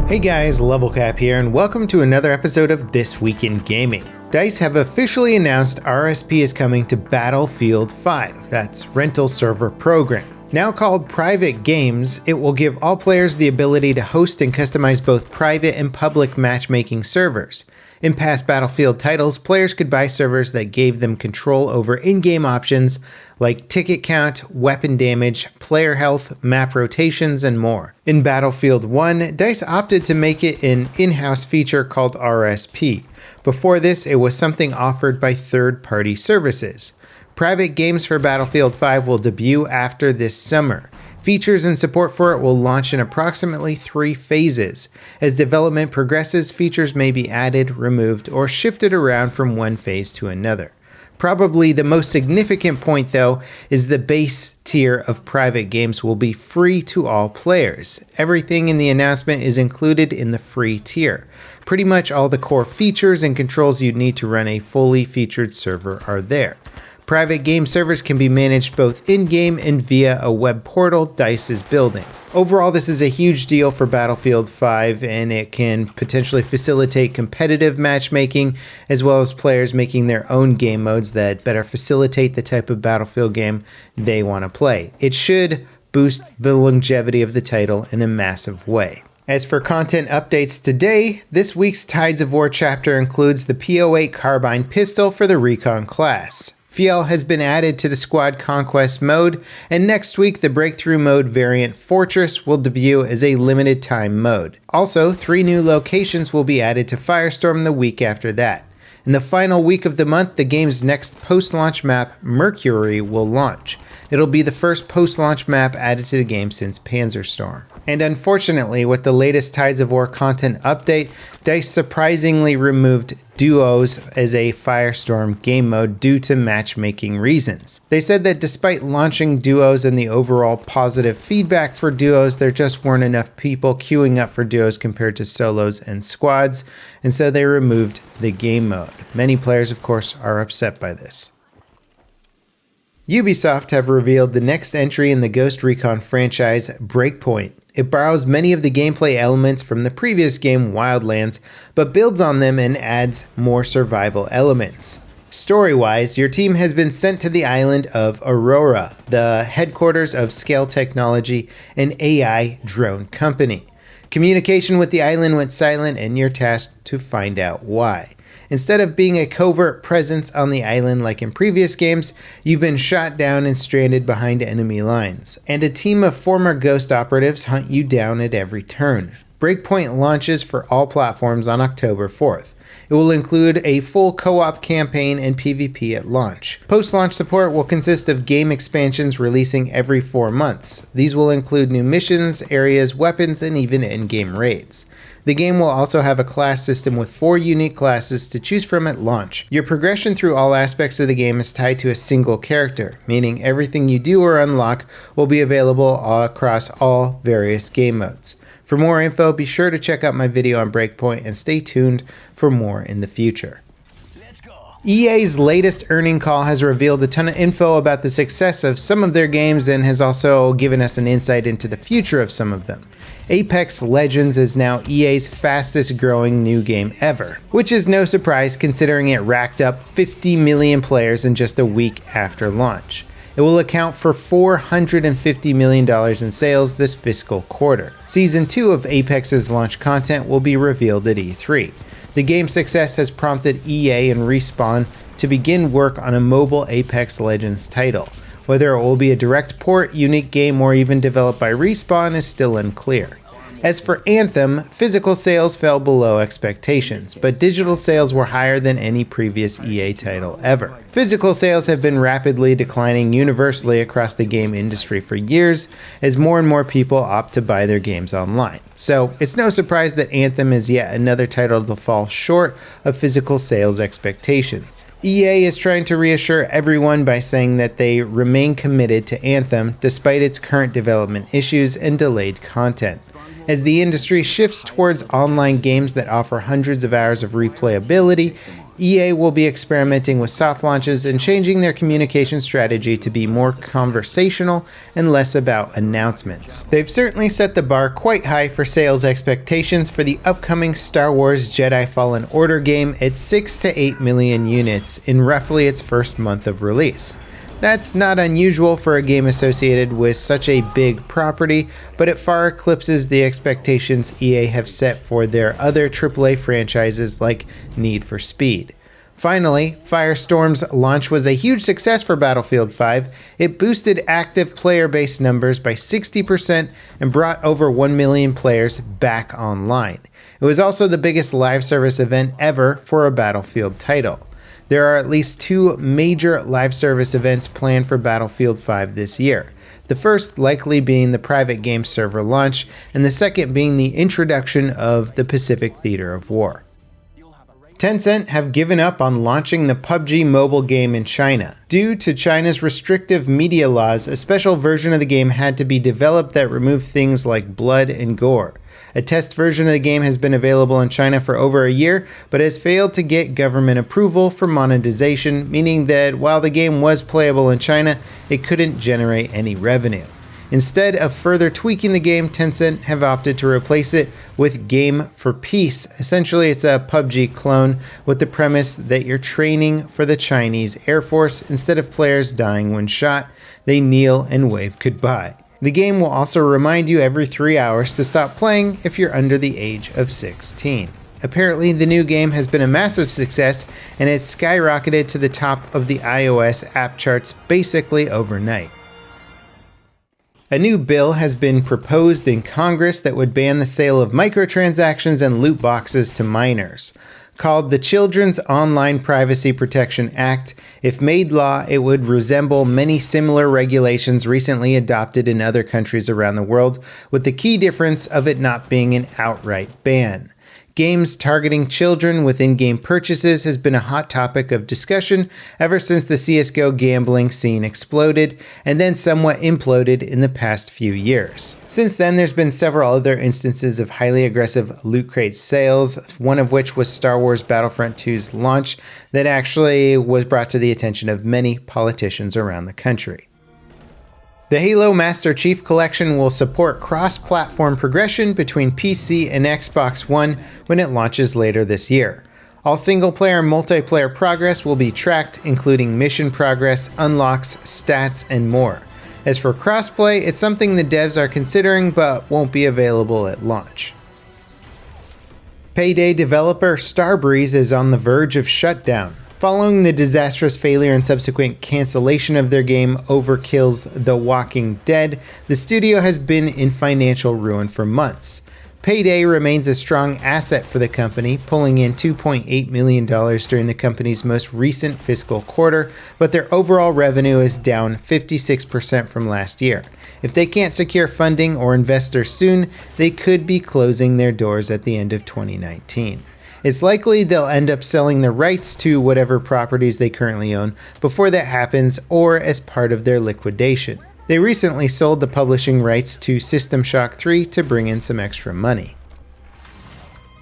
Hey guys, LevelCap here, and welcome to another episode of This Week in Gaming. DICE have officially announced RSP is coming to Battlefield 5, that's Rental Server Program. Now called Private Games, it will give all players the ability to host and customize both private and public matchmaking servers. In past Battlefield titles, players could buy servers that gave them control over in-game options like ticket count, weapon damage, player health, map rotations, and more. In Battlefield 1, DICE opted to make it an in-house feature called RSP. Before this, it was something offered by third-party services. Private Games for Battlefield 5 will debut after this summer. Features and support for it will launch in approximately 3 phases. As development progresses, features may be added, removed, or shifted around from one phase to another. Probably the most significant point, though, is the base tier of Private Games will be free to all players. Everything in the announcement is included in the free tier. Pretty much all the core features and controls you'd need to run a fully featured server are there. Private game servers can be managed both in-game and via a web portal DICE is building. Overall, this is a huge deal for Battlefield 5, and it can potentially facilitate competitive matchmaking, as well as players making their own game modes that better facilitate the type of Battlefield game they want to play. It should boost the longevity of the title in a massive way. As for content updates today, this week's Tides of War chapter includes the P08 carbine pistol for the RECON class. FIEL has been added to the Squad Conquest mode, and next week the Breakthrough mode variant Fortress will debut as a limited time mode. Also, 3 new locations will be added to Firestorm the week after that. In the final week of the month, the game's next post-launch map, Mercury, will launch. It'll be the first post-launch map added to the game since Panzerstorm. And unfortunately, with the latest Tides of War content update, DICE surprisingly removed Duos as a Firestorm game mode due to matchmaking reasons. They said that despite launching Duos and the overall positive feedback for Duos, there just weren't enough people queuing up for Duos compared to solos and squads, and so they removed the game mode. Many players, of course, are upset by this. Ubisoft have revealed the next entry in the Ghost Recon franchise, BREAKPOINT. It borrows many of the gameplay elements from the previous game, Wildlands, but builds on them and adds more survival elements. Story-wise, your team has been sent to the island of Aurora, the headquarters of Scale Technology, an AI drone company. Communication with the island went silent, and you're tasked to find out why. Instead of being a covert presence on the island like in previous games, you've been shot down and stranded behind enemy lines, and a team of former Ghost operatives hunt you down at every turn. Breakpoint launches for all platforms on October 4th. It will include a full co-op campaign and PvP at launch. Post-launch support will consist of game expansions releasing every 4 months. These will include new missions, areas, weapons, and even in-game raids. The game will also have a class system with 4 unique classes to choose from at launch. Your progression through all aspects of the game is tied to a single character, meaning everything you do or unlock will be available across all various game modes. For more info, be sure to check out my video on Breakpoint and stay tuned for more in the future. EA's latest earning call has revealed a ton of info about the success of some of their games and has also given us an insight into the future of some of them. Apex Legends is now EA's fastest growing new game ever, which is no surprise considering it racked up 50 million players in just a week after launch. It will account for $450 million in sales this fiscal quarter. Season 2 of Apex's launch content will be revealed at E3. The game's success has prompted EA and Respawn to begin work on a mobile Apex Legends title. Whether it will be a direct port, unique game, or even developed by Respawn is still unclear. As for Anthem, physical sales fell below expectations, but digital sales were higher than any previous EA title ever. Physical sales have been rapidly declining universally across the game industry for years, as more and more people opt to buy their games online. So it's no surprise that Anthem is yet another title to fall short of physical sales expectations. EA is trying to reassure everyone by saying that they remain committed to Anthem despite its current development issues and delayed content. As the industry shifts towards online games that offer hundreds of hours of replayability, EA will be experimenting with soft launches and changing their communication strategy to be more conversational and less about announcements. They've certainly set the bar quite high for sales expectations for the upcoming Star Wars Jedi Fallen Order game at 6 to 8 million units in roughly its first month of release. That's not unusual for a game associated with such a big property, but it far eclipses the expectations EA have set for their other AAA franchises like Need for Speed. Finally, Firestorm's launch was a huge success for Battlefield 5. It boosted active player base numbers by 60% and brought over 1 million players back online. It was also the biggest live service event ever for a Battlefield title. There are at least 2 major live service events planned for Battlefield 5 this year. The first likely being the private game server launch, and the second being the introduction of the Pacific Theater of War. Tencent have given up on launching the PUBG mobile game in China. Due to China's restrictive media laws, a special version of the game had to be developed that removed things like blood and gore. A test version of the game has been available in China for over a year, but has failed to get government approval for monetization, meaning that while the game was playable in China, it couldn't generate any revenue. Instead of further tweaking the game, Tencent have opted to replace it with Game for Peace. Essentially, it's a PUBG clone with the premise that you're training for the Chinese Air Force. Instead of players dying when shot, they kneel and wave goodbye. The game will also remind you every 3 hours to stop playing if you're under the age of 16. Apparently, the new game has been a massive success and has skyrocketed to the top of the iOS app charts basically overnight. A new bill has been proposed in Congress that would ban the sale of microtransactions and loot boxes to minors. Called the Children's Online Privacy Protection Act, if made law, it would resemble many similar regulations recently adopted in other countries around the world, with the key difference of it not being an outright ban. Games targeting children with in-game purchases has been a hot topic of discussion ever since the CSGO gambling scene exploded and then somewhat imploded in the past few years. Since then, there's been several other instances of highly aggressive loot crate sales, one of which was Star Wars Battlefront 2's launch that actually was brought to the attention of many politicians around the country. The Halo Master Chief Collection will support cross-platform progression between PC and Xbox One when it launches later this year. All single-player and multiplayer progress will be tracked, including mission progress, unlocks, stats, and more. As for crossplay, it's something the devs are considering but won't be available at launch. Payday developer STARBREEZE is on the verge of shutdown. Following the disastrous failure and subsequent cancellation of their game Overkill's The Walking Dead, the studio has been in financial ruin for months. Payday remains a strong asset for the company, pulling in $2.8 million during the company's most recent fiscal quarter, but their overall revenue is down 56% from last year. If they can't secure funding or investors soon, they could be closing their doors at the end of 2019. It's likely they'll end up selling the rights to whatever properties they currently own before that happens or as part of their liquidation. They recently sold the publishing rights to System Shock 3 to bring in some extra money.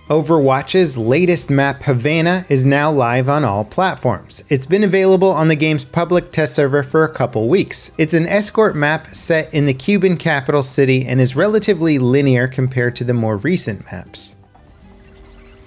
Overwatch's latest map, HAVANA, is now live on all platforms. It's been available on the game's public test server for a couple weeks. It's an escort map set in the Cuban capital city and is relatively linear compared to the more recent maps.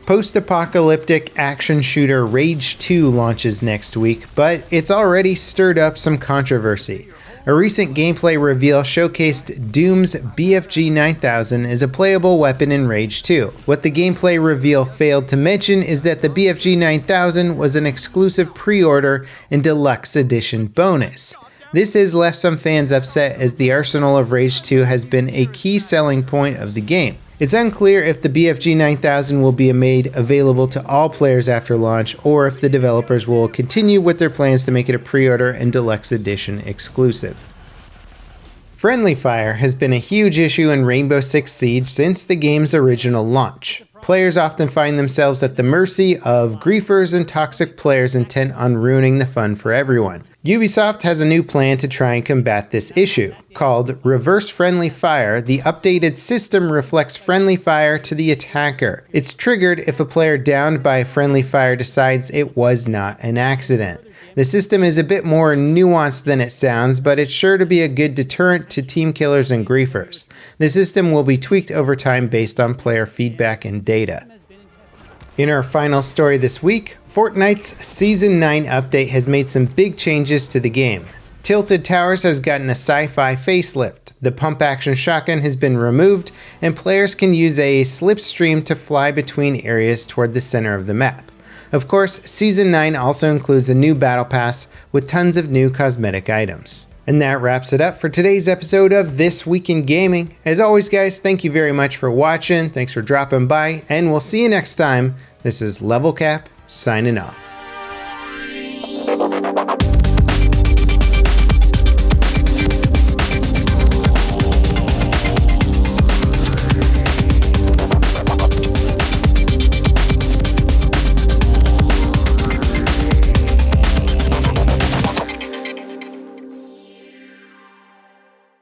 Post-apocalyptic action shooter Rage 2 launches next week, but it's already stirred up some controversy. A recent gameplay reveal showcased Doom's BFG 9000 as a playable weapon in Rage 2. What the gameplay reveal failed to mention is that the BFG 9000 was an exclusive pre-order and deluxe edition bonus. This has left some fans upset as the arsenal of Rage 2 has been a key selling point of the game. It's unclear if the BFG 9000 will be made available to all players after launch, or if the developers will continue with their plans to make it a pre-order and deluxe edition exclusive. Friendly fire has been a huge issue in Rainbow Six Siege since the game's original launch. Players often find themselves at the mercy of griefers and toxic players intent on ruining the fun for everyone. Ubisoft has a new plan to try and combat this issue. Called Reverse Friendly Fire, the updated system reflects friendly fire to the attacker. It's triggered if a player downed by friendly fire decides it was not an accident. The system is a bit more nuanced than it sounds, but it's sure to be a good deterrent to team killers and griefers. The system will be tweaked over time based on player feedback and data. In our final story this week, Fortnite's Season 9 update has made some big changes to the game. Tilted Towers has gotten a sci-fi facelift, the pump-action shotgun has been removed, and players can use a slipstream to fly between areas toward the center of the map. Of course, Season 9 also includes a new battle pass with tons of new cosmetic items. And that wraps it up for today's episode of This Week in Gaming. As always guys, thank you very much for watching, thanks for dropping by, and we'll see you next time. This is Level Cap, signing off.